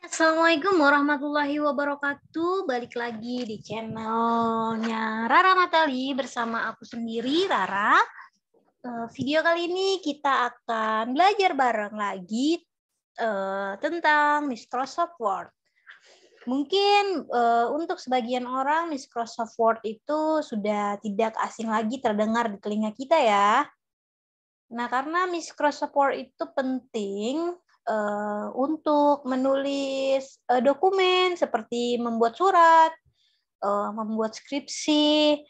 Assalamualaikum warahmatullahi wabarakatuh. Balik lagi di channelnya Rara Matali bersama aku sendiri, Rara. Video kali ini kita akan belajar bareng lagi tentang Microsoft Word. Mungkin untuk sebagian orang Microsoft Word itu sudah tidak asing lagi terdengar di telinga kita ya. Nah, karena Microsoft Word itu penting untuk menulis dokumen seperti membuat surat, membuat skripsi,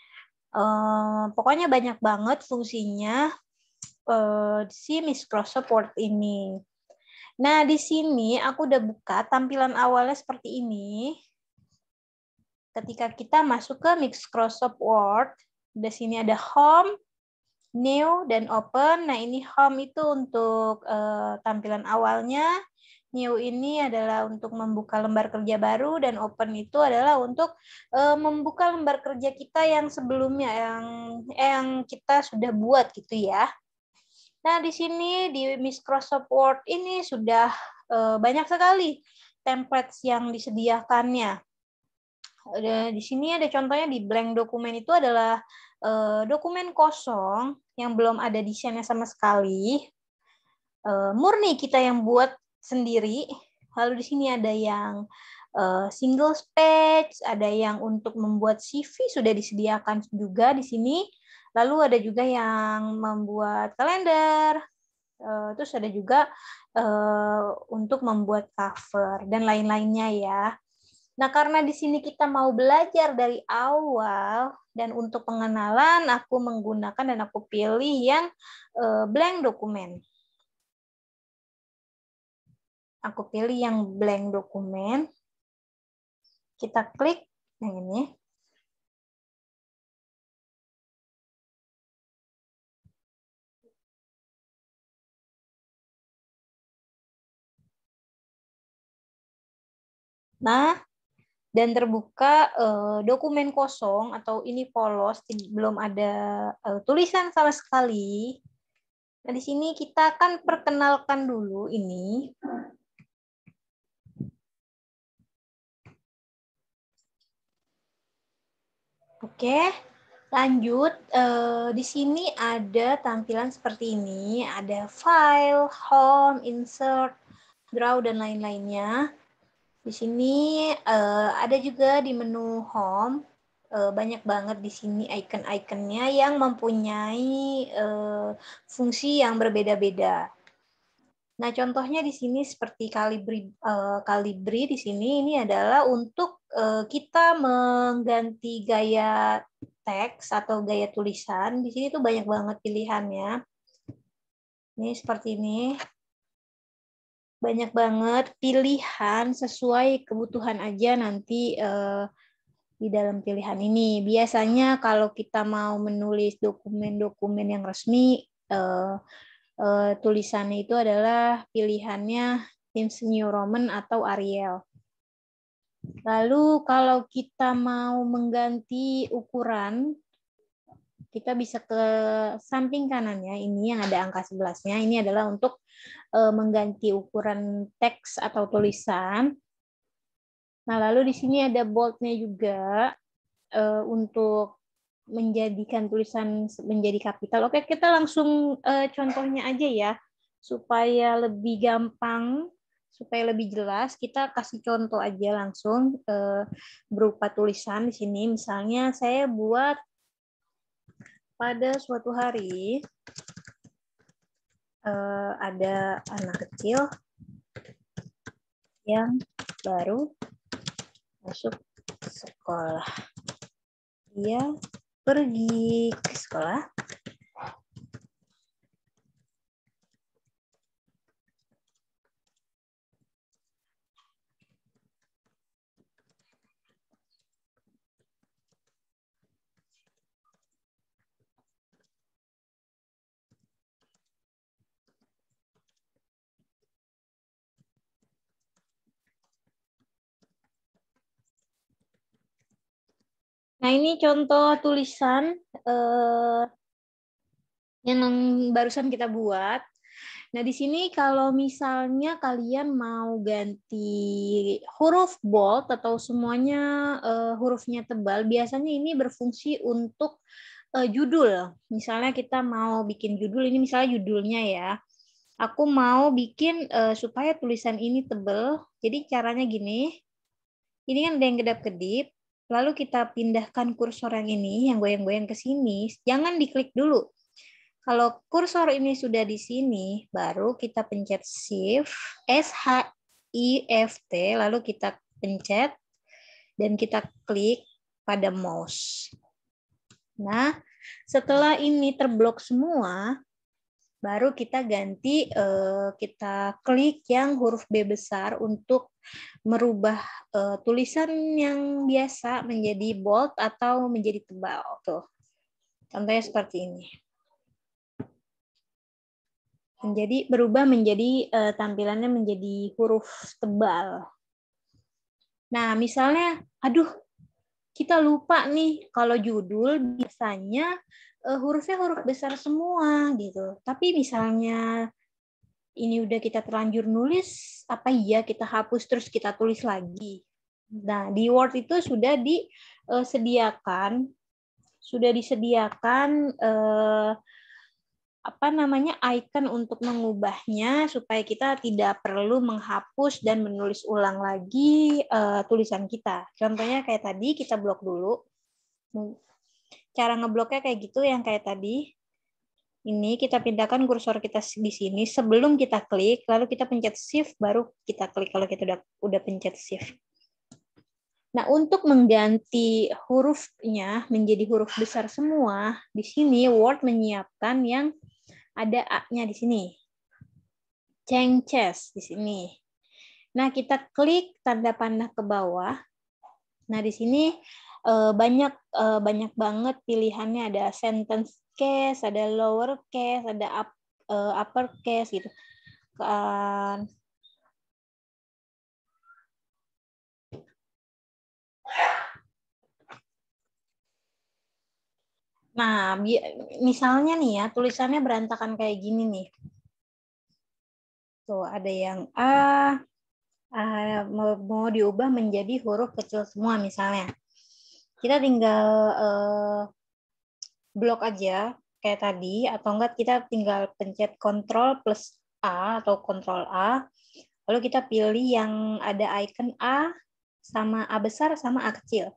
pokoknya banyak banget fungsinya si Microsoft Word ini. Nah, di sini aku udah buka tampilan awalnya seperti ini. Ketika kita masuk ke Microsoft Word, di sini ada Home, New, dan Open. Nah, ini Home itu untuk tampilan awalnya. New ini adalah untuk membuka lembar kerja baru, dan Open itu adalah untuk membuka lembar kerja kita yang sebelumnya, yang kita sudah buat gitu ya. Nah, di sini di Microsoft Word ini sudah banyak sekali templates yang disediakannya. Di sini ada contohnya di blank dokumen itu adalah dokumen kosong yang belum ada desainnya sama sekali. Murni kita yang buat sendiri. Lalu di sini ada yang single page, ada yang untuk membuat CV sudah disediakan juga di sini. Lalu ada juga yang membuat kalender. Terus ada juga untuk membuat cover dan lain-lainnya ya. Nah, karena di sini kita mau belajar dari awal dan untuk pengenalan, aku menggunakan dan aku pilih yang blank dokumen. Aku pilih yang blank dokumen. Kita klik yang ini. Nah, dan terbuka dokumen kosong atau ini polos, belum ada tulisan sama sekali. Nah, di sini kita akan perkenalkan dulu ini. Oke, lanjut. Di sini ada tampilan seperti ini. Ada file, home, insert, draw, dan lain-lainnya. Di sini ada juga di menu home. Banyak banget di sini icon-iconnya yang mempunyai fungsi yang berbeda-beda. Nah, contohnya di sini seperti Calibri di sini ini adalah untuk kita mengganti gaya teks atau gaya tulisan. Di sini tuh banyak banget pilihannya. Ini seperti ini. Banyak banget pilihan sesuai kebutuhan aja nanti di dalam pilihan ini. Biasanya kalau kita mau menulis dokumen-dokumen yang resmi, tulisannya itu adalah pilihannya Times New Roman atau Arial. Lalu kalau kita mau mengganti ukuran, kita bisa ke samping kanannya, ini yang ada angka 11-nya, ini adalah untuk mengganti ukuran teks atau tulisan. Nah, lalu di sini ada bold-nya juga untuk menjadikan tulisan menjadi kapital. Oke, kita langsung contohnya aja ya, supaya lebih gampang, supaya lebih jelas. Kita kasih contoh aja langsung berupa tulisan di sini. Misalnya saya buat pada suatu hari ada anak kecil yang baru masuk sekolah. Dia pergi ke sekolah. Nah, ini contoh tulisan yang barusan kita buat. Nah, di sini kalau misalnya kalian mau ganti huruf bold atau semuanya hurufnya tebal, biasanya ini berfungsi untuk judul. Misalnya kita mau bikin judul, ini misalnya judulnya ya. Aku mau bikin supaya tulisan ini tebal. Jadi caranya gini. Ini kan ada yang kedap-kedip. Lalu kita pindahkan kursor yang ini, yang goyang-goyang ke sini. Jangan diklik dulu. Kalau kursor ini sudah di sini, baru kita pencet Shift, SHIFT, lalu kita pencet, dan kita klik pada mouse. Nah, setelah ini terblok semua, baru kita ganti, kita klik yang huruf B besar untuk merubah tulisan yang biasa menjadi bold atau menjadi tebal. Tuh. Contohnya seperti ini. Jadi berubah menjadi tampilannya menjadi huruf tebal. Nah, misalnya, aduh, kita lupa nih kalau judul biasanya hurufnya huruf besar semua gitu. Tapi misalnya ini udah kita terlanjur nulis, apa iya kita hapus terus kita tulis lagi. Nah, di Word itu sudah disediakan icon untuk mengubahnya supaya kita tidak perlu menghapus dan menulis ulang lagi tulisan kita. Contohnya kayak tadi kita blok dulu. Cara ngebloknya kayak gitu yang kayak tadi. Ini kita pindahkan kursor kita di sini sebelum kita klik, lalu kita pencet Shift baru kita klik kalau kita udah pencet Shift. Nah, untuk mengganti hurufnya menjadi huruf besar semua, di sini Word menyiapkan yang ada A-nya di sini. Changes di sini. Nah, kita klik tanda panah ke bawah. Nah, di sini banyak banget pilihannya, ada sentence case, ada lower case, ada upper case gitu. Nah, misalnya nih ya, tulisannya berantakan kayak gini nih. Tuh, ada yang mau diubah menjadi huruf kecil semua misalnya. Kita tinggal blok aja kayak tadi, atau enggak kita tinggal pencet Ctrl plus A atau Ctrl A, lalu kita pilih yang ada icon A sama A besar sama A kecil.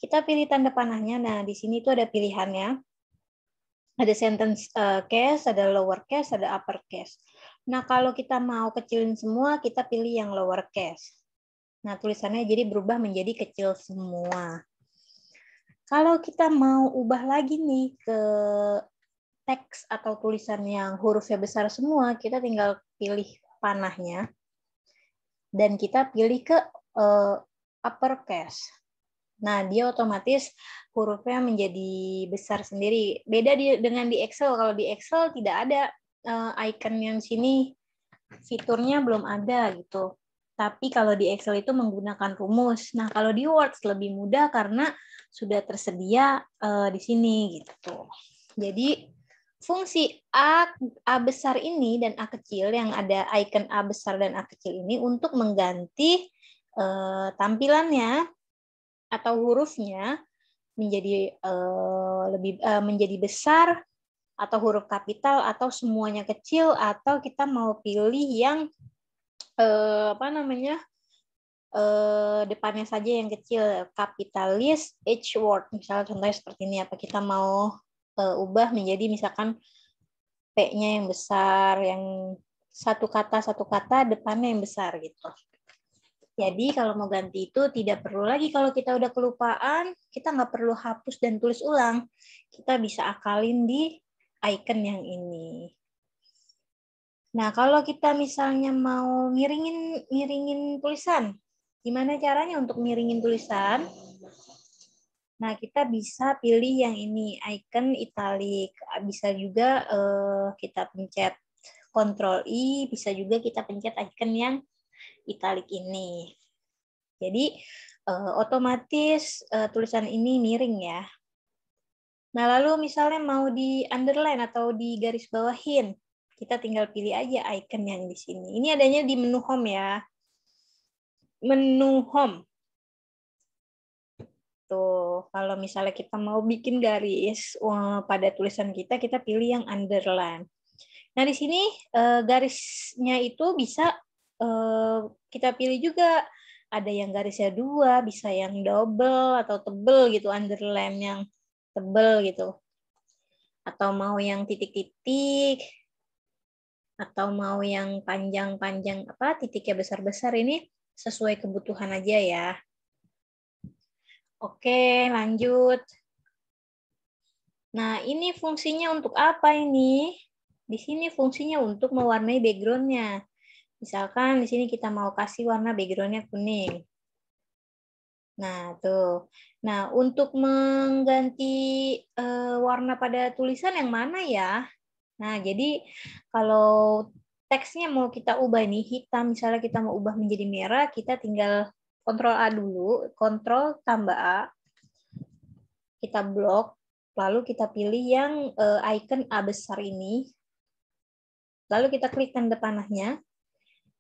Kita pilih tanda panahnya. Nah, di sini tuh ada pilihannya. Ada sentence case, ada lower case, ada upper case. Nah, kalau kita mau kecilin semua, kita pilih yang lower case. Nah, tulisannya jadi berubah menjadi kecil semua. Kalau kita mau ubah lagi nih ke teks atau tulisan yang hurufnya besar semua, kita tinggal pilih panahnya. Dan kita pilih ke upper case. Nah, dia otomatis hurufnya menjadi besar sendiri. Beda dengan di Excel. Kalau di Excel tidak ada icon yang sini, fiturnya belum ada gitu. Tapi kalau di Excel itu menggunakan rumus. Nah, kalau di Word lebih mudah karena sudah tersedia di sini gitu. Jadi fungsi A besar ini dan A kecil yang ada icon A besar dan A kecil ini untuk mengganti tampilannya atau hurufnya menjadi menjadi besar atau huruf kapital atau semuanya kecil, atau kita mau pilih yang depannya saja yang kecil, kapitalis H word misalnya, contohnya seperti ini. Apa kita mau ubah menjadi misalkan P-nya yang besar, yang satu kata depannya yang besar gitu. Jadi kalau mau ganti itu tidak perlu lagi, kalau kita udah kelupaan, kita nggak perlu hapus dan tulis ulang. Kita bisa akalin di icon yang ini. Nah, kalau kita misalnya mau miringin tulisan, gimana caranya untuk miringin tulisan? Nah, kita bisa pilih yang ini, icon italic. Bisa juga kita pencet Ctrl-I, bisa juga kita pencet icon yang italic ini. Jadi otomatis tulisan ini miring ya. Nah, lalu misalnya mau di underline atau di garis bawahin, Kita tinggal pilih aja icon yang di sini. Ini adanya di menu home ya. Menu home. Tuh, kalau misalnya kita mau bikin garis pada tulisan kita pilih yang underline. Nah, di sini garisnya itu bisa kita pilih juga. Ada yang garisnya 2, bisa yang double atau tebel gitu, underline yang tebel gitu. Atau mau yang titik-titik, atau mau yang panjang-panjang titiknya besar-besar, ini sesuai kebutuhan aja ya. Oke, lanjut. Nah, ini fungsinya untuk apa ini? Di sini fungsinya untuk mewarnai background-nya. Misalkan di sini kita mau kasih warna background-nya kuning. Nah, tuh. Nah, untuk mengganti warna pada tulisan yang mana ya? Nah, jadi kalau teksnya mau kita ubah nih hitam, misalnya kita mau ubah menjadi merah, kita tinggal Ctrl A dulu, Ctrl tambah A, kita blok, lalu kita pilih yang icon A besar ini, lalu kita klik tanda panahnya,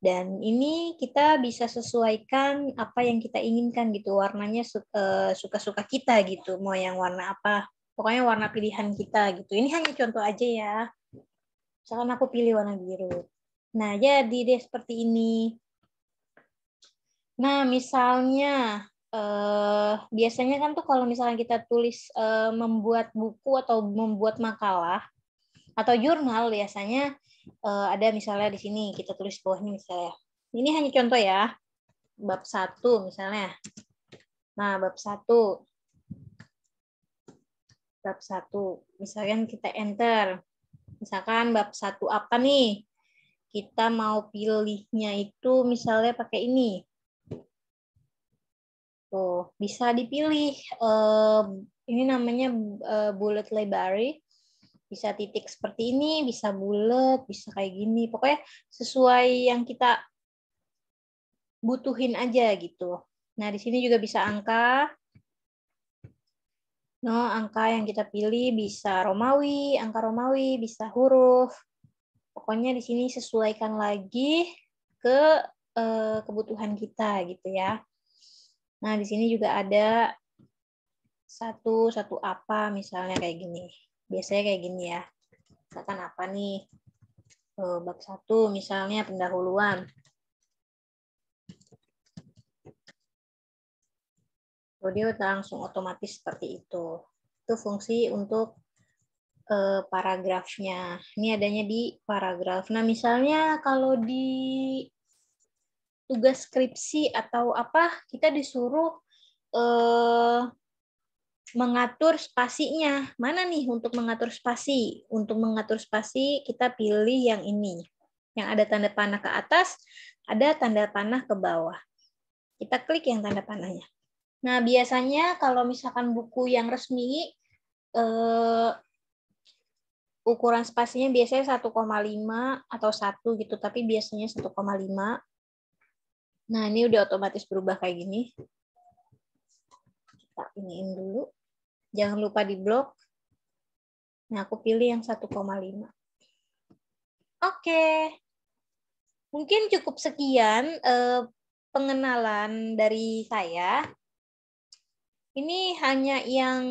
dan ini kita bisa sesuaikan apa yang kita inginkan gitu, warnanya suka-suka kita gitu, mau yang warna apa, pokoknya warna pilihan kita gitu. Ini hanya contoh aja ya. Misalkan aku pilih warna biru. Nah, jadi deh seperti ini. Nah, misalnya, biasanya kan tuh kalau misalnya kita tulis membuat buku atau membuat makalah, atau jurnal, biasanya ada misalnya di sini, kita tulis bawahnya misalnya. Ini hanya contoh ya, bab 1 misalnya. Nah, bab 1. Bab 1. Misalkan kita enter. Misalkan bab 1 apa nih? Kita mau pilihnya itu misalnya pakai ini. Tuh, bisa dipilih. Ini namanya bullet library. Bisa titik seperti ini, bisa bulat, bisa kayak gini. Pokoknya sesuai yang kita butuhin aja gitu. Nah, di sini juga bisa angka. Nah, angka yang kita pilih bisa Romawi, angka Romawi, bisa huruf. Pokoknya di sini sesuaikan lagi ke kebutuhan kita gitu ya. Nah, di sini juga ada satu apa misalnya kayak gini. Biasanya kayak gini ya. Misalkan apa nih? Bab 1 misalnya pendahuluan. Dia langsung otomatis seperti itu. Itu fungsi untuk paragrafnya. Ini adanya di paragraf. Nah, misalnya kalau di tugas skripsi atau apa, kita disuruh mengatur spasinya. Mana nih untuk mengatur spasi? Untuk mengatur spasi, kita pilih yang ini. Yang ada tanda panah ke atas, ada tanda panah ke bawah. Kita klik yang tanda panahnya. Nah, biasanya kalau misalkan buku yang resmi, ukuran spasinya biasanya 1,5 atau 1 gitu, tapi biasanya 1,5. Nah, ini udah otomatis berubah kayak gini. Kita iniin dulu. Jangan lupa di blok. Nah, aku pilih yang 1,5. Oke. Mungkin cukup sekian pengenalan dari saya. Ini hanya yang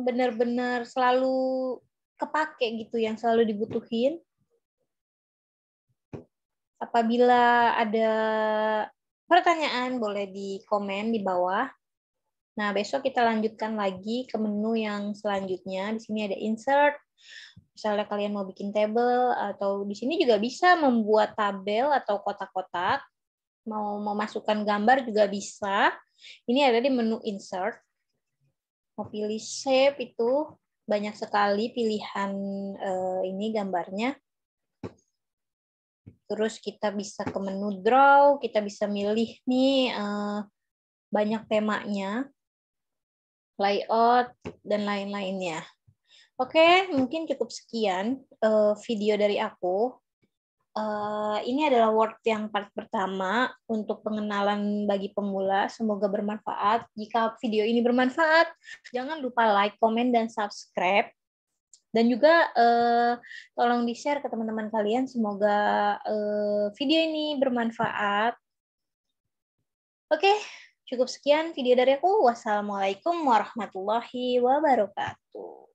benar-benar selalu kepake gitu, yang selalu dibutuhin. Apabila ada pertanyaan, boleh di komen di bawah. Nah, besok kita lanjutkan lagi ke menu yang selanjutnya. Di sini ada insert. Misalnya kalian mau bikin table, atau di sini juga bisa membuat tabel atau kotak-kotak. Mau memasukkan gambar juga bisa. Ini ada di menu insert. Mau pilih shape itu banyak sekali pilihan ini gambarnya. Terus kita bisa ke menu draw, kita bisa milih nih banyak temanya, layout, dan lain-lainnya. Oke, mungkin cukup sekian video dari aku. Ini adalah Word yang part pertama untuk pengenalan bagi pemula. Semoga bermanfaat. Jika video ini bermanfaat, jangan lupa like, komen, dan subscribe. Dan juga tolong di-share ke teman-teman kalian. Semoga video ini bermanfaat. Oke, cukup sekian video dari aku. Wassalamualaikum warahmatullahi wabarakatuh.